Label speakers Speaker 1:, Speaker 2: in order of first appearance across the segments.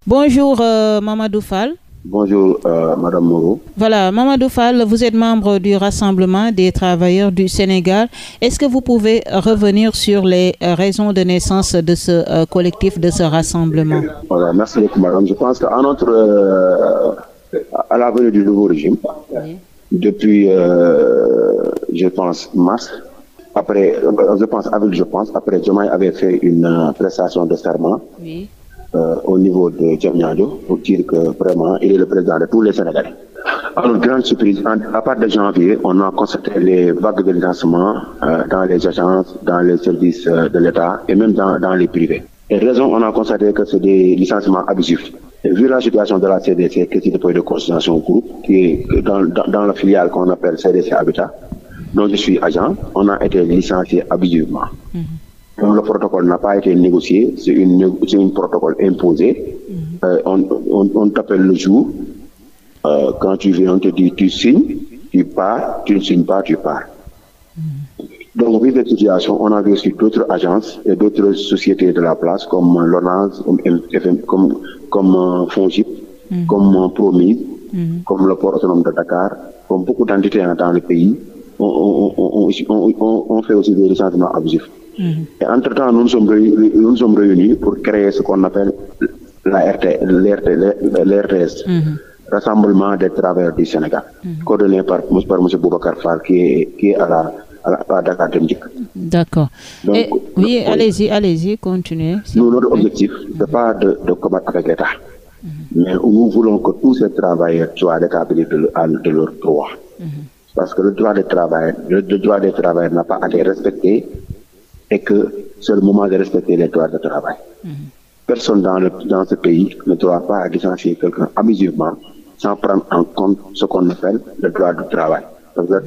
Speaker 1: Bonjour Mamadou Fall.
Speaker 2: Bonjour Madame Moreau.
Speaker 1: Voilà, Mamadou Fall, vous êtes membre du Rassemblement des travailleurs du Sénégal. Est-ce que vous pouvez revenir sur les raisons de naissance de ce collectif, de ce rassemblement?
Speaker 2: Voilà, merci beaucoup Madame. Je pense qu'à à la venue du nouveau régime, oui. Depuis je pense mars, après après Diomaye avait fait une prestation de serment. Oui. Au niveau de Diamniadio pour dire que vraiment il est le président de tous les Sénégalais. À notre grande surprise, à partir de janvier, on a constaté les vagues de licenciements dans les agences, dans les services de l'État et même dans les privés. Et raison, on a constaté que c'est des licenciements abusifs. Et vu la situation de la CDC, qui est une dépôt de consultation groupe, qui est dans la filiale qu'on appelle CDC Habitat, dont je suis agent, on a été licencié abusivement. Donc, le protocole n'a pas été négocié, c'est un protocole imposé. On t'appelle le jour. Quand tu viens, on te dit tu signes, tu pars, tu ne signes pas, tu pars. Donc, vu cette situation, on a vu aussi d'autres agences et d'autres sociétés de la place, comme l'ONAS, comme Fongip, comme Promise, comme le port autonome de Dakar, comme beaucoup d'entités dans le pays, on fait aussi des licenciements abusifs. Et entre-temps, nous nous sommes réunis pour créer ce qu'on appelle l'RTS, Rassemblement des travailleurs du Sénégal, coordonné par M. Boubacar Fall, qui est à Dakar Demdik.
Speaker 1: D'accord. Oui, allez-y, continuez.
Speaker 2: Nous, notre objectif, ce n'est pas de combattre avec l'État, mais nous voulons que tous ces travailleurs soient rétablis de leurs droits. Parce que le droit des travailleurs n'a pas été respecté et que c'est le moment de respecter les droits de travail. Personne dans ce pays ne doit pas licencier quelqu'un abusivement sans prendre en compte ce qu'on appelle le droit du travail. Donc le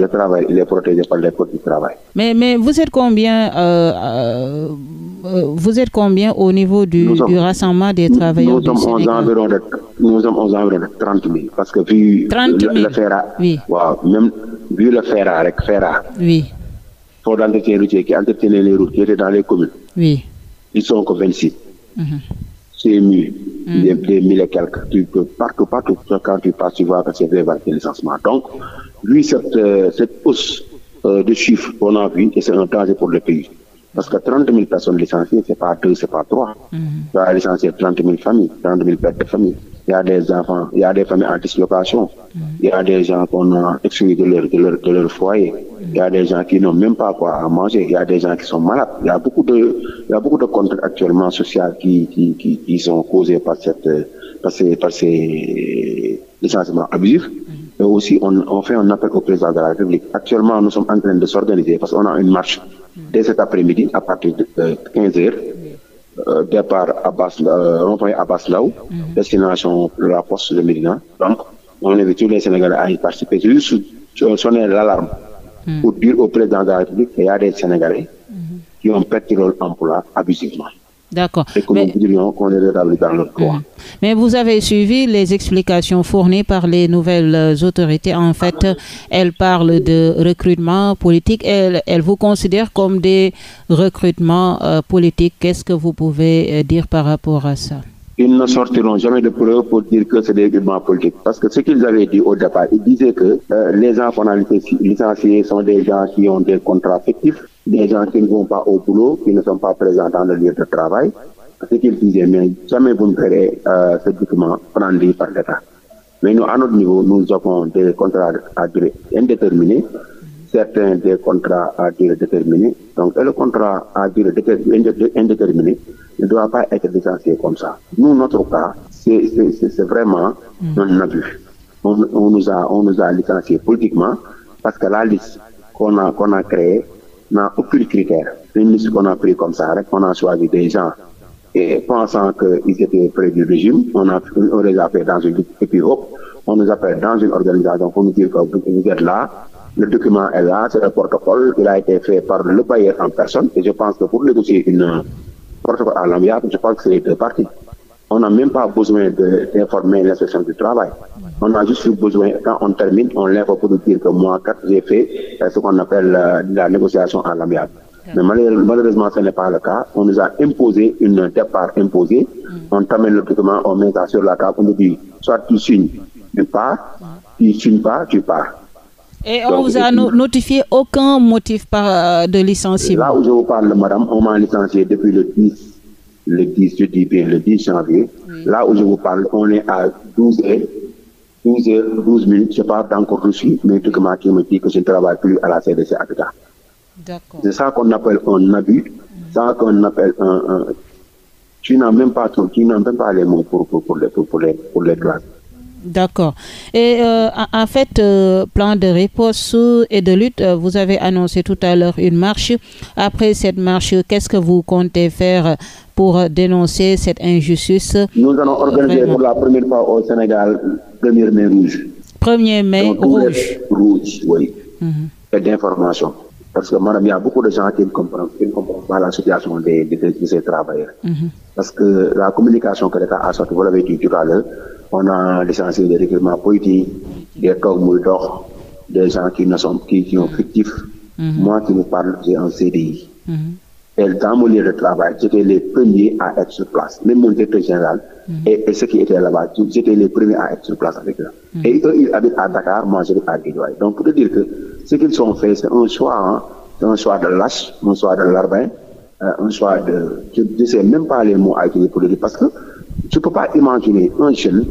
Speaker 2: travail, il est protégé par les codes du travail.
Speaker 1: Mais vous êtes combien au niveau du rassemblement des travailleurs du Sénégal?
Speaker 2: Nous sommes aux environs de 30 000. Parce que vu
Speaker 1: 30 000.
Speaker 2: Le FERA,
Speaker 1: oui.
Speaker 2: Même vu le FERA,
Speaker 1: oui.
Speaker 2: Pour d'entretien routier qui entretenait les routes qui étaient dans les communes,
Speaker 1: oui.
Speaker 2: Ils sont que 26. C'est mieux. Des mille et quelques. Tu peux partout, quand tu passes, tu vois que c'est des vagues de licenciement. Donc, vu cette hausse de chiffres qu'on a vu, et c'est un danger pour le pays. Parce que 30 000 personnes licenciées, c'est pas 2, c'est pas 3. Tu as licencié 30 000 familles, 30 000 pères de famille. Il y a des enfants, il y a des familles en dislocation. Il y a des gens qu'on a exclus de leur foyer. Il y a des gens qui n'ont même pas quoi à manger. Il y a des gens qui sont malades. Il y a beaucoup de contraintes actuellement sociales qui sont causées par ces licenciements abusifs. Et aussi, on fait un appel au président de la République. Actuellement, nous sommes en train de s'organiser parce qu'on a une marche dès cet après-midi à partir de 15h. Départ rond-point Abbas Laou, destination de la poste de Médina. Donc, on invite tous les Sénégalais à y participer. C'est juste sonner l'alarme pour dire au président de la République qu'il y a des Sénégalais qui ont perdu leur emploi abusivement.
Speaker 1: D'accord.
Speaker 2: Et que nous voudrions qu'on les rétablisse dans leur droit.
Speaker 1: Mais vous avez suivi les explications fournies par les nouvelles autorités. En fait, elles parlent de recrutement politique. Elles vous considèrent comme des recrutements politiques. Qu'est-ce que vous pouvez dire par rapport à ça?
Speaker 2: Ils ne sortiront jamais de preuves pour dire que c'est des recrutements politiques. Parce que ce qu'ils avaient dit au départ, ils disaient que les gens qu'on a licenciés sont des gens qui ont des contrats fictifs, des gens qui ne vont pas au boulot, qui ne sont pas présents dans le lieu de travail. Ce qu'ils disaient, mais jamais vous ne verrez ce document prendre par l'État. Mais nous, à notre niveau, nous avons des contrats à durée indéterminée, certains des contrats à durée déterminée. Donc, le contrat à durée indéterminée ne doit pas être licencié comme ça. Nous, notre cas, c'est vraiment un abus. On nous a licenciés politiquement parce que la liste qu'on a créée n'a aucun critère. C'est une liste qu'on a pris comme ça, on a choisi des gens et pensant qu'ils étaient près du régime, on les a fait dans une liste et puis hop, on nous appelle dans une organisation pour nous dire que vous êtes là, le document est là, c'est le protocole, il a été fait par le bailleur en personne et je pense que pour négocier une protocole à l'amiable, je pense que c'est les deux parties. On n'a même pas besoin d'informer l'inspection du travail. On a juste besoin, quand on termine, on l'informe pour nous dire que moi, j'ai fait ce qu'on appelle la négociation à l'amiable. Mais malheureusement, ce n'est pas le cas. On nous a imposé un départ imposé On t'amène le document, on met ça sur la table, on te dit, soit tu signes, tu pars, tu signes pas, tu pars.
Speaker 1: Et on vous a notifié aucun motif de licenciement?
Speaker 2: Là où je vous parle, madame, on m'a licencié depuis le 10 janvier. Oui. Là où je vous parle, on est à 12 minutes. Je n'ai pas encore reçu mes documents qui me disent que je ne travaille plus à la CDC Habitat.
Speaker 1: D'accord.
Speaker 2: C'est ça qu'on appelle un abus. C'est ça qu'on appelle un... Tu n'as même pas les mots pour les classes.
Speaker 1: D'accord. Et en fait, plan de riposte et de lutte, vous avez annoncé tout à l'heure une marche. Après cette marche, qu'est-ce que vous comptez faire pour dénoncer cette injustice?
Speaker 2: Nous allons organiser pour la première fois au Sénégal 1er mai rouge.
Speaker 1: 1er mai rouge.
Speaker 2: Rouge, oui. Et d'information. Parce que, madame, il y a beaucoup de gens qui ne comprennent pas la situation de ces travailleurs. Parce que la communication que l'État a sortie, vous l'avez dit tout à l'heure, on a licencié des recrutements politiques, des Togmoudor, des gens qui sont fictifs. Moi qui vous parle, j'ai un CDI. Et dans mon lieu de travail, j'étais les premiers à être sur place. Même mon directeur général et ceux qui étaient là-bas, j'étais les premiers à être sur place avec eux. Et eux, ils habitent à Dakar, moi j'habite à Guédiawaye. Donc pour te dire que ce qu'ils ont fait, c'est un choix, hein, c'est un choix de lâche, un choix de larbin, un choix de... Je ne sais même pas les mots à utiliser pour le dire, parce que je ne peux pas imaginer un jeune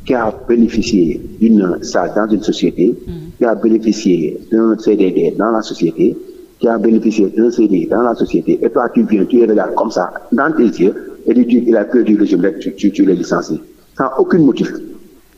Speaker 2: qui a bénéficié d'une salle dans une société, qui a bénéficié d'un CDD dans la société, qui a bénéficié d'un CDI dans la société, et toi tu viens, tu les regardes comme ça, dans tes yeux, et tu dis qu'il a perdu le régime, tu les licencies. Sans aucun motif,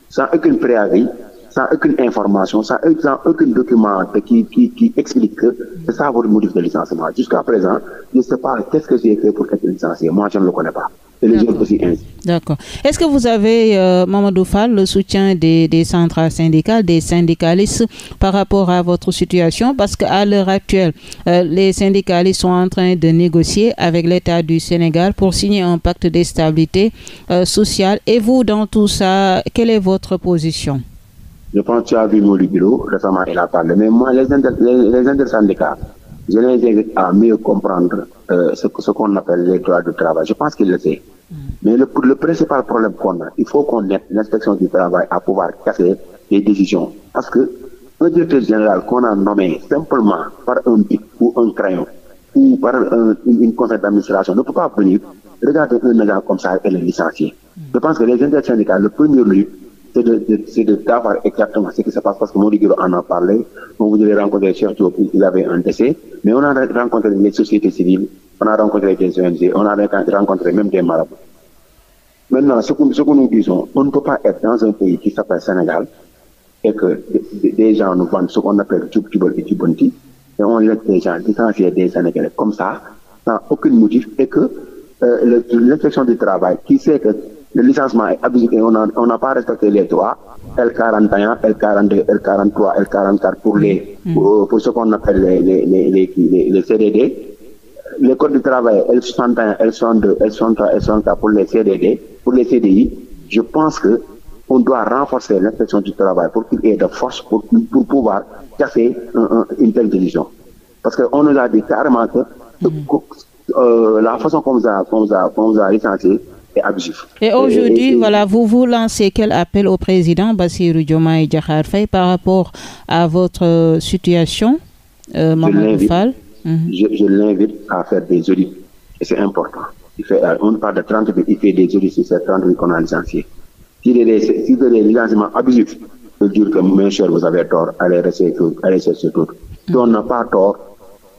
Speaker 2: sans aucun préavis, sans aucune information, sans aucun document qui explique que c'est ça votre motif de licenciement. Jusqu'à présent, je ne sais pas qu'est-ce que j'ai fait pour être licencié. Moi, je ne le connais pas. Et les gens aussi ainsi.
Speaker 1: D'accord. Est-ce que vous avez, Mamadou Fall, le soutien des centrales syndicales, des syndicalistes par rapport à votre situation? Parce qu'à l'heure actuelle, les syndicalistes sont en train de négocier avec l'État du Sénégal pour signer un pacte de stabilité sociale. Et vous, dans tout ça, quelle est votre position?
Speaker 2: Je pense que tu as vu mon bureau, récemment il a parlé. Mais moi, les intersyndicats, je les invite à mieux comprendre ce qu'on appelle les droits de travail. Je pense qu'ils le savent. Mais le principal problème qu'on a, il faut qu'on ait l'inspection du travail à pouvoir casser les décisions. Parce que un directeur général qu'on a nommé simplement par un bic ou un crayon ou par une conseil d'administration ne peut pas venir regarder un agent comme ça et le licencier. Je pense que les intersyndicats, le premier lieu, c'est de savoir exactement ce qui se passe, parce que Mody Guiro en a parlé. On voulait rencontrer Cheikh Diop, il avait un décès, mais on a rencontré les sociétés civiles, on a rencontré des ONG, on a rencontré même des marabouts. Maintenant, ce que nous disons, on ne peut pas être dans un pays qui s'appelle Sénégal et que des gens nous vendent ce qu'on appelle Tchoub-Tchoubol et Tchoubonti, et on laisse des gens licencier des Sénégalais comme ça, sans aucun motif, et que l'inspection du travail, qui sait que le licenciement est abusif et on n'a pas respecté les droits, L41, L42, L43, L44 pour ce qu'on appelle les CDD. Le code du travail L61, L62, L63, L64 pour les CDD, pour les CDI. Je pense qu'on doit renforcer l'inspection du travail pour qu'il y ait de force pour pouvoir casser une telle décision. Parce qu'on nous a dit carrément que la façon qu'on nous a licencié est abusif.
Speaker 1: Et aujourd'hui, voilà, vous lancez quel appel au président Bassirou Diomaye Diakhar Faye par rapport à votre situation, Mamadou Fall?
Speaker 2: Je l'invite à faire des audits, et c'est important. On parle de 30 000, il fait des audits sur ces 30 000 qu'on a licenciés. Si des licenciements abusifs, je veux dire que, mes chers, vous avez tort, allez chercher tout. Si on n'a pas tort,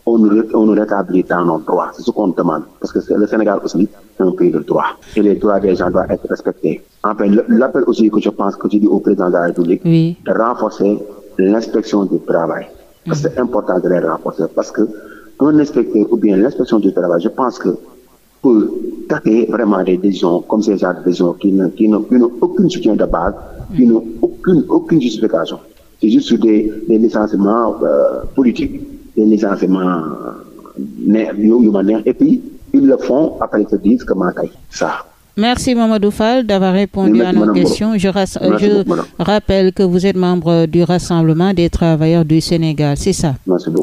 Speaker 2: on nous rétablit dans nos droits. C'est ce qu'on demande. Parce que le Sénégal aussi est un pays de droit. Et les droits des gens doivent être respectés. Enfin, l'appel aussi que je pense que je dis au président de la République, de renforcer l'inspection du travail. Parce que c'est important de les renforcer. Parce que un inspecteur ou bien l'inspection du travail, je pense que peut taper vraiment des décisions comme ces genres de décisions qui n'ont aucun soutien de base, qui n'ont aucune justification. C'est juste des licenciements politiques, des licenciements humanitaires, et puis ils le font après ils se disent comment ça.
Speaker 1: Merci Mamadou Fall d'avoir répondu à nos questions. Je rappelle que vous êtes membre du Rassemblement des travailleurs du Sénégal, c'est ça?
Speaker 2: Merci beaucoup.